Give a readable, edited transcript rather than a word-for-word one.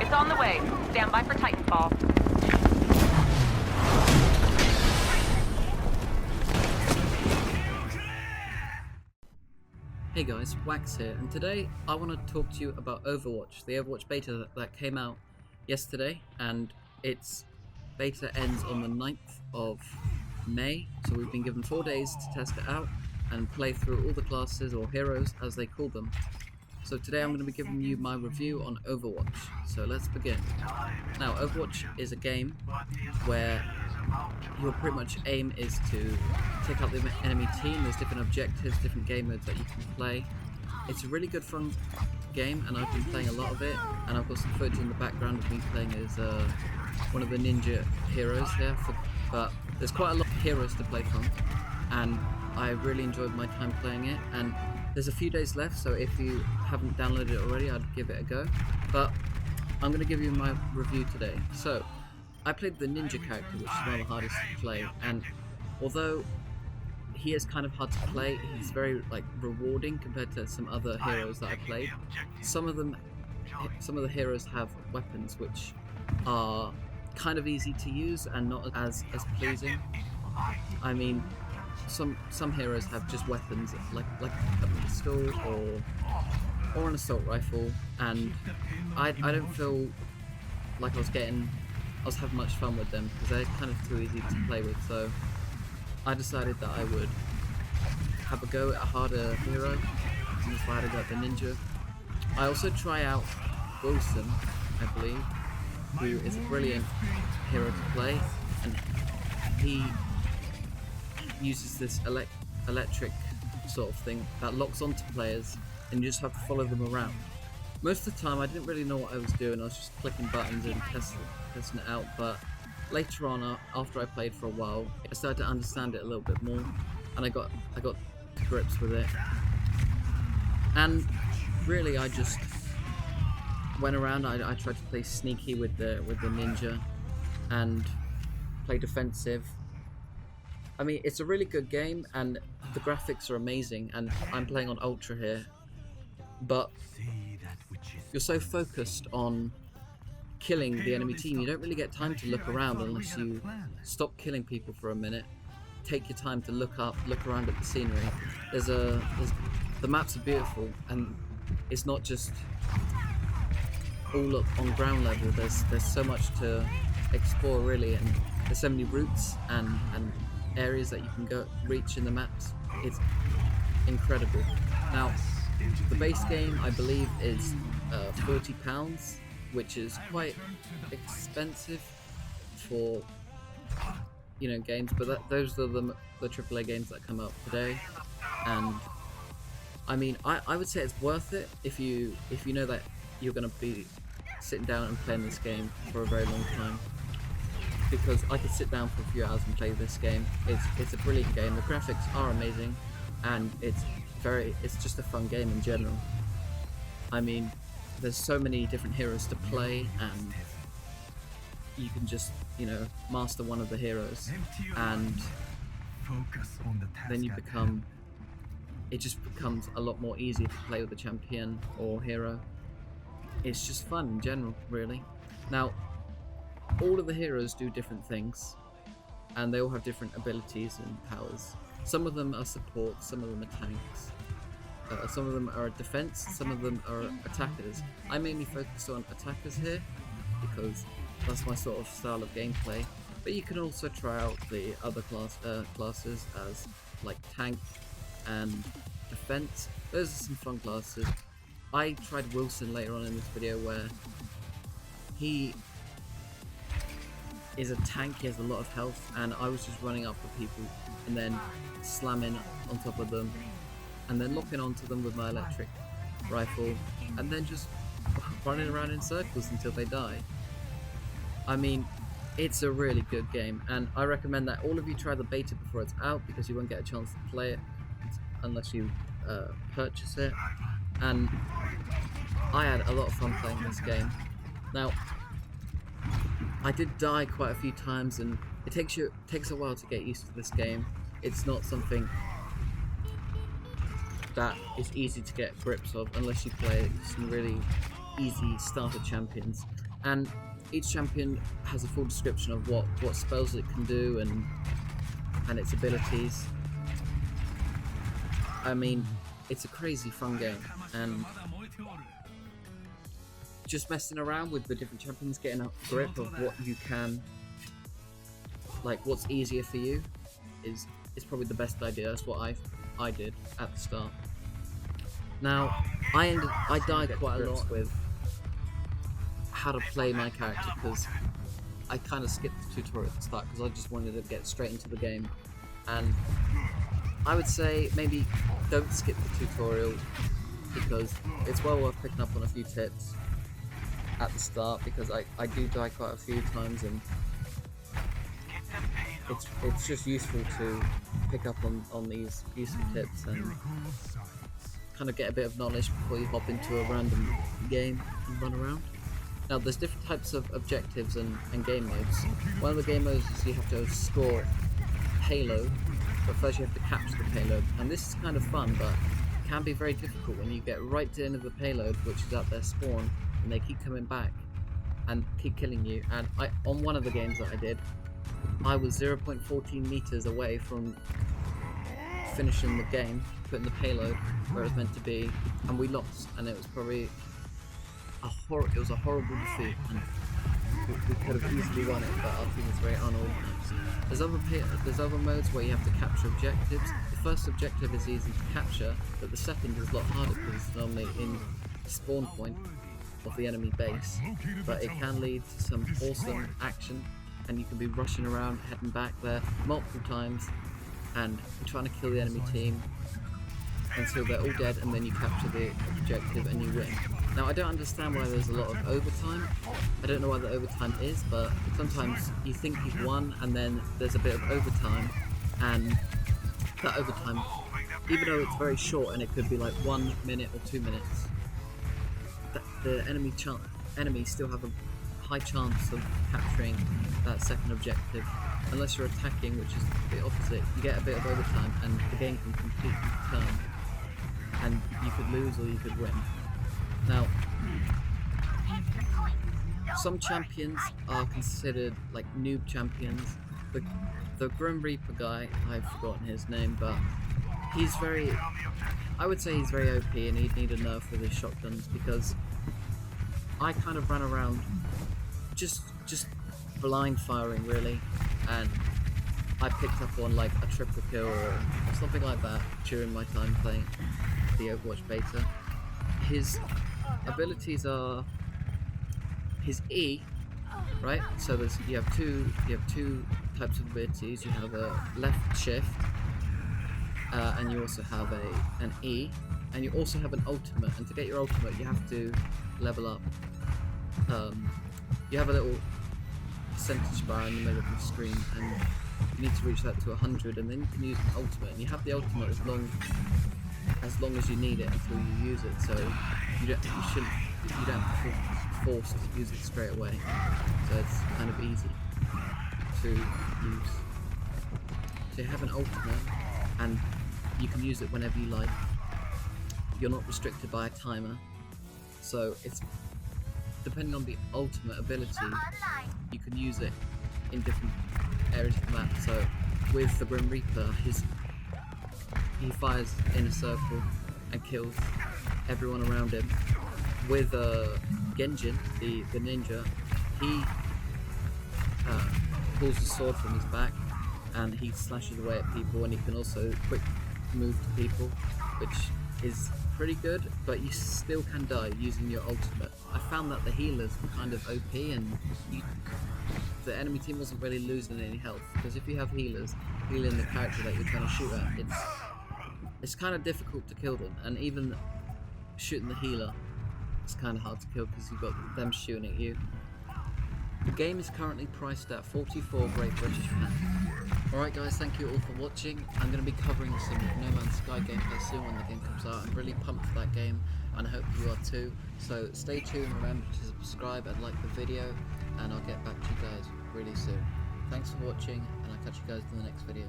It's on the way. Stand by for Titanfall. Hey guys, Wax here, and today I want to talk to you about Overwatch, the Overwatch beta that came out yesterday, and its beta ends on the 9th of May, so we've been given 4 days to test it out and play through all the classes, or heroes as they call them. So today I'm going to be giving you my review on Overwatch, so let's begin. Now, Overwatch is a game where your pretty much aim is to take out the enemy team. There's different objectives, different game modes that you can play. It's a really good fun game, and I've been playing a lot of it, and I've got some footage in the background of me playing as one of the ninja heroes here, but there's quite a lot of heroes to play from, and I really enjoyed my time playing it, and there's a few days left, so if you haven't downloaded it already, I'd give it a go, but I'm going to give you my review today. So, I played the ninja character, which is one of the hardest to play, and although he is kind of hard to play, he's very rewarding compared to some other heroes that I played. Some of the heroes have weapons which are kind of easy to use and not as pleasing. I mean, some heroes have just weapons like a pistol or an assault rifle, and I don't feel like I was having much fun with them because they're kind of too easy to play with, so I decided that I would have a go at a harder hero, and that's why I had to go at the ninja. I also try out Wilson, I believe, who is a brilliant hero to play, and he uses this electric sort of thing that locks onto players, and you just have to follow them around. Most of the time I didn't really know what I was doing, I was just clicking buttons and testing it out, but later on, after I played for a while, I started to understand it a little bit more, and I got to grips with it. And really, I just went around. I tried to play sneaky with the ninja and play defensive. I mean, it's a really good game, and the graphics are amazing, and I'm playing on Ultra here, but you're so focused on killing the enemy team, you don't really get time to look around unless you stop killing people for a minute, take your time to look around at the scenery. The maps are beautiful, and it's not just all up on ground level. There's so much to explore really, and there's so many routes and areas that you can reach in the maps. It's incredible. Now, the base game I believe is £40, which is quite expensive for games, but those are the AAA games that come out today, and I mean I would say it's worth it if you know that you're going to be sitting down and playing this game for a very long time, because I could sit down for a few hours and play this game. It's a brilliant game, the graphics are amazing, and it's just a fun game in general. I mean, there's so many different heroes to play, and you can just, master one of the heroes, and then it just becomes a lot more easier to play with a champion or hero. It's just fun in general, really. Now, all of the heroes do different things, and they all have different abilities and powers. Some of them are support, some of them are tanks. Some of them are defense, some of them are attackers. I mainly focus on attackers here because that's my sort of style of gameplay. But you can also try out the other classes as like tank and defense. Those are some fun classes. I tried Wilson later on in this video, where he is a tank, he has a lot of health, and I was just running up for people and then slamming on top of them, and then locking onto them with my electric rifle, and then just running around in circles until they die. I mean, it's a really good game, and I recommend that all of you try the beta before it's out, because you won't get a chance to play it unless you purchase it. And I had a lot of fun playing this game. Now, I did die quite a few times, and it takes a while to get used to this game. It's not something that is easy to get grips of unless you play some really easy starter champions, and each champion has a full description of what spells it can do and its abilities. I mean, it's a crazy fun game, and just messing around with the different champions, getting a grip of what you can, like what's easier for you, is probably the best idea. That's what I did at the start. Now, I died quite a lot with how to play my character, because I kind of skipped the tutorial at the start because I just wanted to get straight into the game. And I would say maybe don't skip the tutorial, because it's well worth picking up on a few tips at the start, because I do die quite a few times, and it's just useful to pick up on these useful tips and kind of get a bit of knowledge before you hop into a random game and run around. Now, there's different types of objectives and game modes. One of the game modes is you have to score payload, but first you have to capture the payload. And this is kind of fun, but it can be very difficult when you get right to the end of the payload, which is at their spawn, and they keep coming back and keep killing you. And on one of the games that I did, I was 0.14 meters away from finishing the game, putting the payload where it was meant to be, and we lost. And it was probably a horrible defeat, and we could have easily won it, but our team was very unorganized. There's other modes where you have to capture objectives. The first objective is easy to capture, but the second is a lot harder because it's normally in the spawn point of the enemy base. But it can lead to some awesome action, and you can be rushing around, heading back there multiple times, and trying to kill the enemy team until they're all dead, and then you capture the objective and you win. Now, I don't understand why there's a lot of overtime. I don't know why the overtime is, but sometimes you think you've won and then there's a bit of overtime, and that overtime, even though it's very short and it could be like 1 minute or 2 minutes, the enemy still have a high chance of capturing that second objective. Unless you're attacking, which is the opposite, you get a bit of overtime and the game can completely turn, and you could lose or you could win. Now, some champions are considered like noob champions. The Grim Reaper guy, I've forgotten his name, but I would say he's very OP, and he'd need a nerf with his shotguns, because I kind of ran around just blind firing really, and I picked up on like a triple kill or something like that during my time playing the Overwatch beta. His abilities are his E, right? So you have two types of abilities. You have a left shift, and you also have an E, and you also have an ultimate. And to get your ultimate, you have to level up. You have a little percentage bar in the middle of the screen, and you need to reach that to 100, and then you can use an ultimate. And you have the ultimate as long as you need it until you use it. So you don't feel forced to use it straight away. So it's kind of easy to use. So you have an ultimate, and you can use it whenever you like. You're not restricted by a timer. So it's depending on the ultimate ability, you can use it in different areas of the map. So with the Grim Reaper, he fires in a circle and kills everyone around him. With Genjin, the ninja, he pulls a sword from his back and he slashes away at people, and he can also quick move to people, which is pretty good, but you still can die using your ultimate. I found that the healers were kind of OP, and the enemy team wasn't really losing any health, because if you have healers healing the character that you're trying to shoot at, it's kind of difficult to kill them, and even shooting the healer, it's kind of hard to kill because you've got them shooting at you. The game is currently priced at 44 Great British pounds. Alright guys, thank you all for watching. I'm going to be covering some No Man's Sky gameplay soon when the game comes out. I'm really pumped for that game, and I hope you are too. So stay tuned, remember to subscribe and like the video, and I'll get back to you guys really soon. Thanks for watching, and I'll catch you guys in the next video.